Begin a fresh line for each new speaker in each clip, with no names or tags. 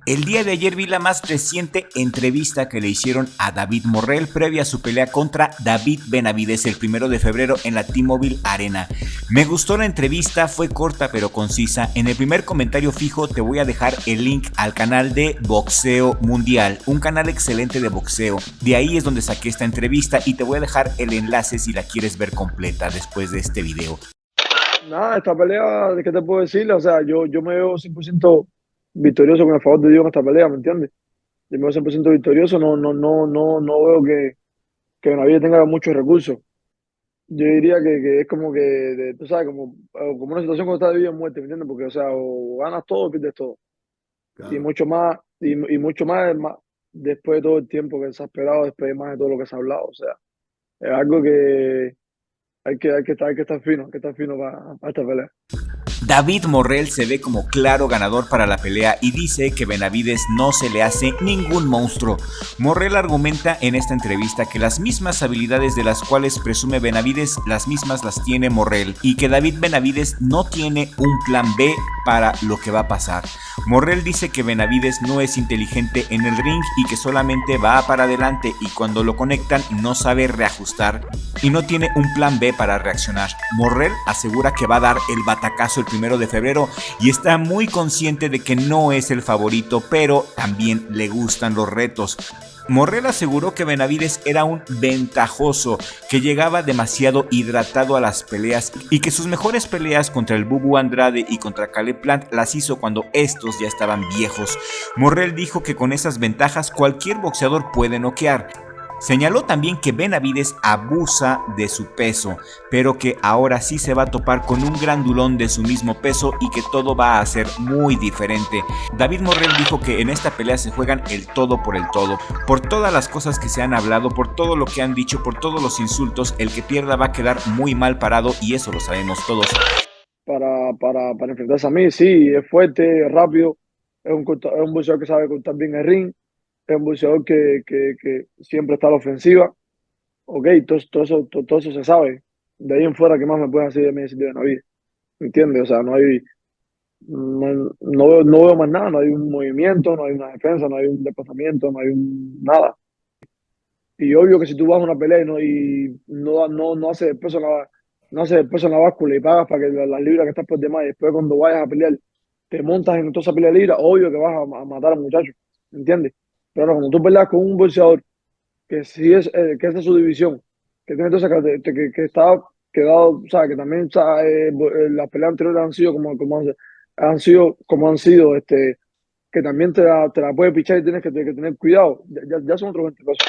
El día de ayer vi la más reciente entrevista que le hicieron a David Morrell previa a su pelea contra David Benavidez el 1 de febrero en la T-Mobile Arena. Me gustó la entrevista, fue corta pero concisa. En el primer comentario fijo te voy a dejar el link al canal de Boxeo Mundial, un canal excelente de boxeo. De ahí es donde saqué esta entrevista y te voy a dejar el enlace si la quieres ver completa después de este video.
Nada, esta pelea, ¿qué te puedo decir? O sea, yo me veo 100% victorioso con el favor de Dios en esta pelea, ¿me entiendes? Yo me veo 100% victorioso, no veo que Benavidez tenga muchos recursos. Yo diría que es como que, tú sabes, como una situación cuando estás de vida o muerte, ¿me entiendes? Porque, o sea, o ganas todo o pierdes todo.
Claro.
Y mucho más después de todo el tiempo que se ha esperado, después más de todo lo que se ha hablado. O sea, es algo que hay que estar fino para esta pelea.
David Morrell se ve como claro ganador para la pelea y dice que Benavidez no se le hace ningún monstruo. Morrell argumenta en esta entrevista que las mismas habilidades de las cuales presume Benavidez, las mismas las tiene Morrell y que David Benavidez no tiene un plan B para lo que va a pasar. Morrell dice que Benavidez no es inteligente en el ring y que solamente va para adelante y cuando lo conectan no sabe reajustar y no tiene un plan B para reaccionar. Morrell asegura que va a dar el batacazo el 1 de febrero y está muy consciente de que no es el favorito, pero también le gustan los retos. Morrell aseguró que Benavidez era un ventajoso, que llegaba demasiado hidratado a las peleas y que sus mejores peleas contra el Bubu Andrade y contra Caleb Plant las hizo cuando estos ya estaban viejos. Morrell dijo que con esas ventajas cualquier boxeador puede noquear. Señaló también que Benavidez abusa de su peso, pero que ahora sí se va a topar con un grandulón de su mismo peso y que todo va a ser muy diferente. David Morrell dijo que en esta pelea se juegan el todo por el todo. Por todas las cosas que se han hablado, por todo lo que han dicho, por todos los insultos, el que pierda va a quedar muy mal parado y eso lo sabemos todos.
Para enfrentarse a mí, sí, es fuerte, es rápido, es un boxeador que sabe cortar bien el ring. Es un boxeador que siempre está a la ofensiva. Ok, todo eso se sabe. De ahí en fuera, ¿qué más me pueden decir de mí de Benavidez? ¿Me entiendes? O sea, no veo más nada, no hay un movimiento, no hay una defensa, no hay un desplazamiento, no hay nada. Y obvio que si tú vas a una pelea y no haces el peso en la báscula y pagas para que las libras que estás por demás y después cuando vayas a pelear te montas en toda esa pelea de libras, obvio que vas a matar al muchacho, ¿me entiendes? Pero cuando tú peleas con un boxeador que sí es, que esa es su división, que tiene toda esa característica, que está quedado, o sea, que también las peleas anteriores han sido, que también te la puede pichar y tienes que tener cuidado. Ya son otros 20 pesos.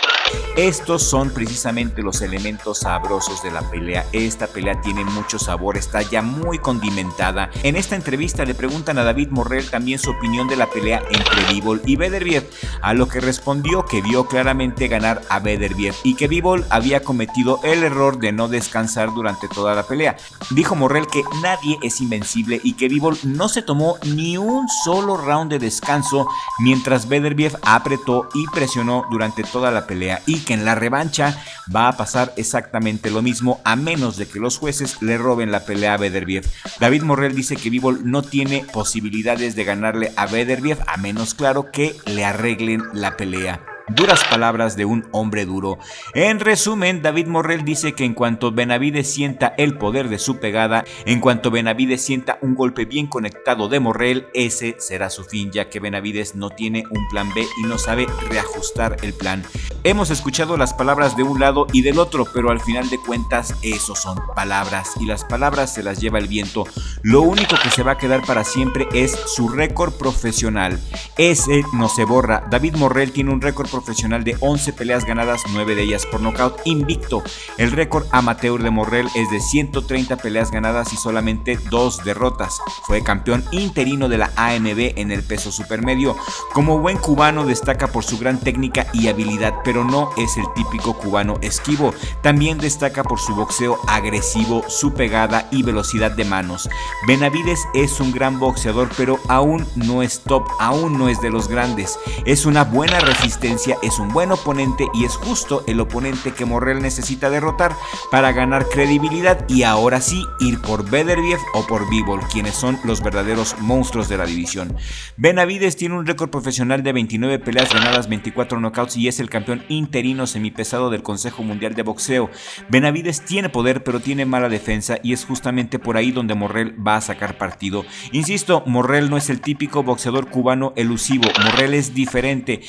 Estos son precisamente los elementos sabrosos de la pelea. Esta pelea tiene mucho sabor, está ya muy condimentada. En esta entrevista le preguntan a David Morrell también su opinión de la pelea entre Bivol y Beterbiev, a lo que respondió que vio claramente ganar a Beterbiev y que Bivol había cometido el error de no descansar durante toda la pelea. Dijo Morrell que nadie es invencible y que Bivol no se tomó ni un solo round de descanso mientras Beterbiev apretó y presionó durante toda la pelea y que en la revancha va a pasar exactamente lo mismo a menos de que los jueces le roben la pelea a Beterbiev. David Morrell dice que Bivol no tiene posibilidades de ganarle a Beterbiev a menos claro que le arreglen la pelea. Duras palabras de un hombre duro. En resumen, David Morrell dice que en cuanto Benavidez sienta el poder de su pegada, en cuanto Benavidez sienta un golpe bien conectado de Morrell, ese será su fin, ya que Benavidez no tiene un plan B y no sabe reajustar el plan. Hemos escuchado las palabras de un lado y del otro, pero al final de cuentas, esos son palabras y las palabras se las lleva el viento. Lo único que se va a quedar para siempre es su récord profesional. Ese no se borra. David Morrell tiene un récord profesional de 11 peleas ganadas, 9 de ellas por nocaut invicto. El récord amateur de Morrell es de 130 peleas ganadas y solamente 2 derrotas. Fue campeón interino de la AMB en el peso supermedio. Como buen cubano destaca por su gran técnica y habilidad, pero no es el típico cubano esquivo. También destaca por su boxeo agresivo, su pegada y velocidad de manos. Benavidez es un gran boxeador, pero aún no es top, aún no es de los grandes. Es una buena resistencia experiencia, es un buen oponente y es justo el oponente que Morrell necesita derrotar para ganar credibilidad y ahora sí ir por Beterbiev o por Bivol, quienes son los verdaderos monstruos de la división. Benavidez tiene un récord profesional de 29 peleas ganadas, 24 knockouts y es el campeón interino semipesado del Consejo Mundial de Boxeo. Benavidez tiene poder pero tiene mala defensa y es justamente por ahí donde Morrell va a sacar partido. Insisto, Morrell no es el típico boxeador cubano elusivo, Morrell es diferente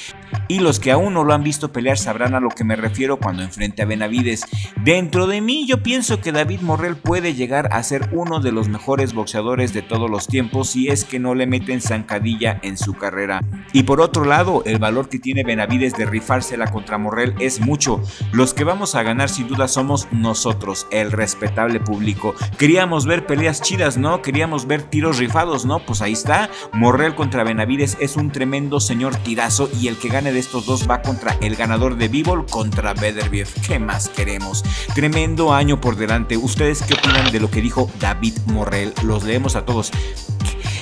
y los que aún no lo han visto pelear sabrán a lo que me refiero cuando enfrente a Benavidez. Dentro de mí yo pienso que David Morrell puede llegar a ser uno de los mejores boxeadores de todos los tiempos si es que no le meten zancadilla en su carrera. Y por otro lado, el valor que tiene Benavidez de rifársela contra Morrell es mucho. Los que vamos a ganar sin duda somos nosotros, el respetable público. Queríamos ver peleas chidas, ¿no? Queríamos ver tiros rifados, ¿no? Pues ahí está, Morrell contra Benavidez es un tremendo señor tirazo y el que gane de estos dos va contra el ganador de Bivol contra Beterbiev. ¿Qué más queremos? Tremendo año por delante. ¿Ustedes qué opinan de lo que dijo David Morrell? Los leemos a todos.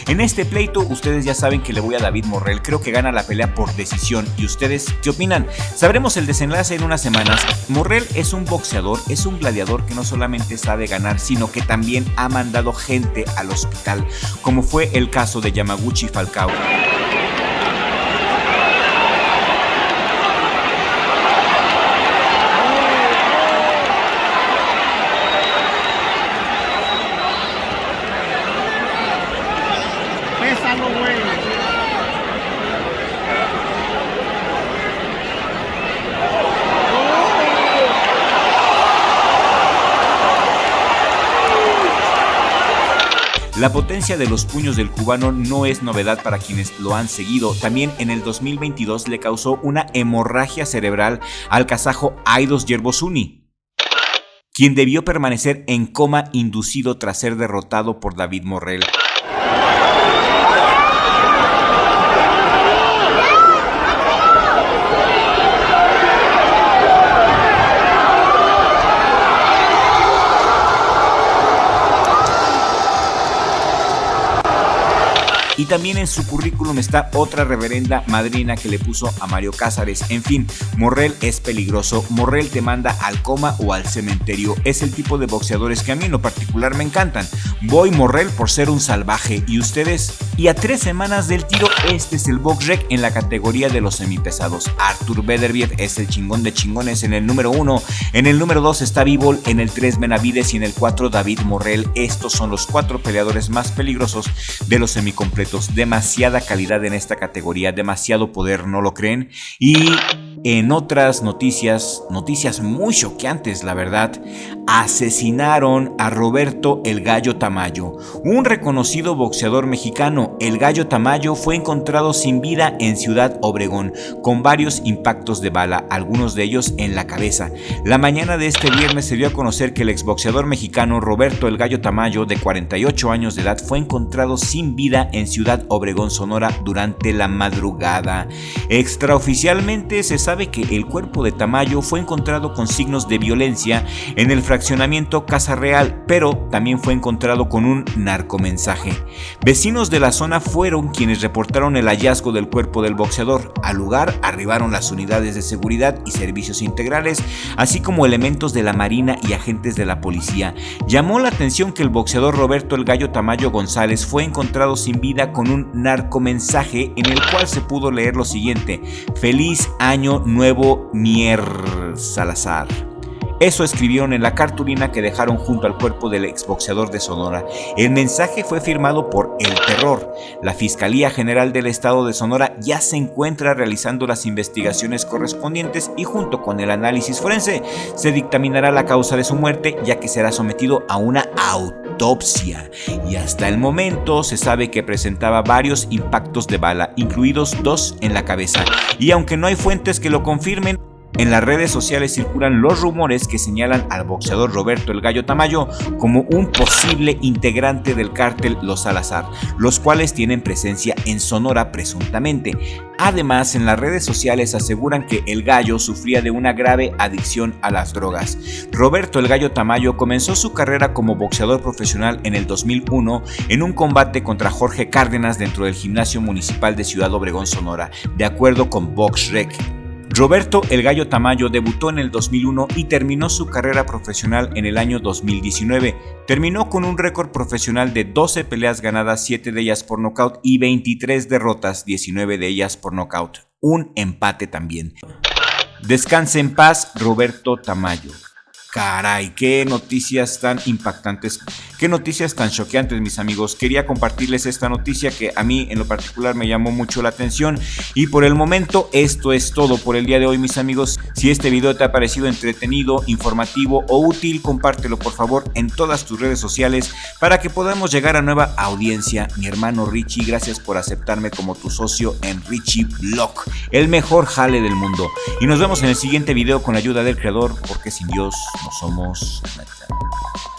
En este pleito, ustedes ya saben que le voy a David Morrell, creo que gana la pelea por decisión. ¿Y ustedes qué opinan? Sabremos el desenlace en unas semanas. Morrell es un boxeador, es un gladiador que no solamente sabe ganar, sino que también ha mandado gente al hospital, como fue el caso de Yamaguchi Falcao. La potencia de los puños del cubano no es novedad para quienes lo han seguido. También en el 2022 le causó una hemorragia cerebral al kazajo Aidos Yerbosuni, quien debió permanecer en coma inducido tras ser derrotado por David Morrell. Y también en su currículum está otra reverenda madrina que le puso a Mario Cázares. En fin, Morrell es peligroso. Morrell te manda al coma o al cementerio. Es el tipo de boxeadores que a mí en lo particular me encantan. Voy Morrell por ser un salvaje. ¿Y ustedes? Y a 3 semanas del tiro, este es el BoxRec en la categoría de los semipesados. Artur Beterbiev es el chingón de chingones en el número 1. En el número 2 está Bivol. En el 3 Benavidez y en el 4 David Morrell. Estos son los 4 peleadores más peligrosos de los semicompletos. Demasiada calidad en esta categoría, demasiado poder, ¿no lo creen? Y en otras noticias muy choqueantes, la verdad, asesinaron a Roberto El Gallo Tamayo, un reconocido boxeador mexicano. El Gallo Tamayo fue encontrado sin vida en Ciudad Obregón, con varios impactos de bala, algunos de ellos en la cabeza. La mañana de este viernes se dio a conocer que el exboxeador mexicano Roberto El Gallo Tamayo, de 48 años de edad, fue encontrado sin vida en Ciudad Obregón, Sonora, durante la madrugada. Extraoficialmente se sabe que el cuerpo de Tamayo fue encontrado con signos de violencia en el fraccionamiento Casa Real, pero también fue encontrado con un narcomensaje. Vecinos de la zona fueron quienes reportaron el hallazgo del cuerpo del boxeador. Al lugar arribaron las unidades de seguridad y servicios integrales, así como elementos de la Marina y agentes de la policía. Llamó la atención que el boxeador Roberto El Gallo Tamayo González fue encontrado sin vida con un narcomensaje en el cual se pudo leer lo siguiente: Feliz Año Nuevo Mier Salazar. Eso escribieron en la cartulina que dejaron junto al cuerpo del exboxeador de Sonora. El mensaje fue firmado por El Terror. La Fiscalía General del Estado de Sonora ya se encuentra realizando las investigaciones correspondientes y junto con el análisis forense se dictaminará la causa de su muerte, ya que será sometido a una autopsia. Y hasta el momento se sabe que presentaba varios impactos de bala, incluidos 2 en la cabeza. Y aunque no hay fuentes que lo confirmen, en las redes sociales circulan los rumores que señalan al boxeador Roberto El Gallo Tamayo como un posible integrante del cártel Los Salazar, los cuales tienen presencia en Sonora presuntamente. Además, en las redes sociales aseguran que El Gallo sufría de una grave adicción a las drogas. Roberto El Gallo Tamayo comenzó su carrera como boxeador profesional en el 2001 en un combate contra Jorge Cárdenas dentro del gimnasio municipal de Ciudad Obregón, Sonora, de acuerdo con BoxRec. Roberto El Gallo Tamayo debutó en el 2001 y terminó su carrera profesional en el año 2019. Terminó con un récord profesional de 12 peleas ganadas, 7 de ellas por nocaut y 23 derrotas, 19 de ellas por nocaut. Un empate también. Descanse en paz, Roberto Tamayo. Caray, qué noticias tan impactantes, qué noticias tan choqueantes, mis amigos. Quería compartirles esta noticia que a mí en lo particular me llamó mucho la atención. Y por el momento esto es todo por el día de hoy, mis amigos. Si este video te ha parecido entretenido, informativo o útil, compártelo por favor en todas tus redes sociales para que podamos llegar a nueva audiencia. Mi hermano Richie, gracias por aceptarme como tu socio en Richie Blog, el mejor jale del mundo. Y nos vemos en el siguiente video con la ayuda del creador, porque sin Dios no somos nada.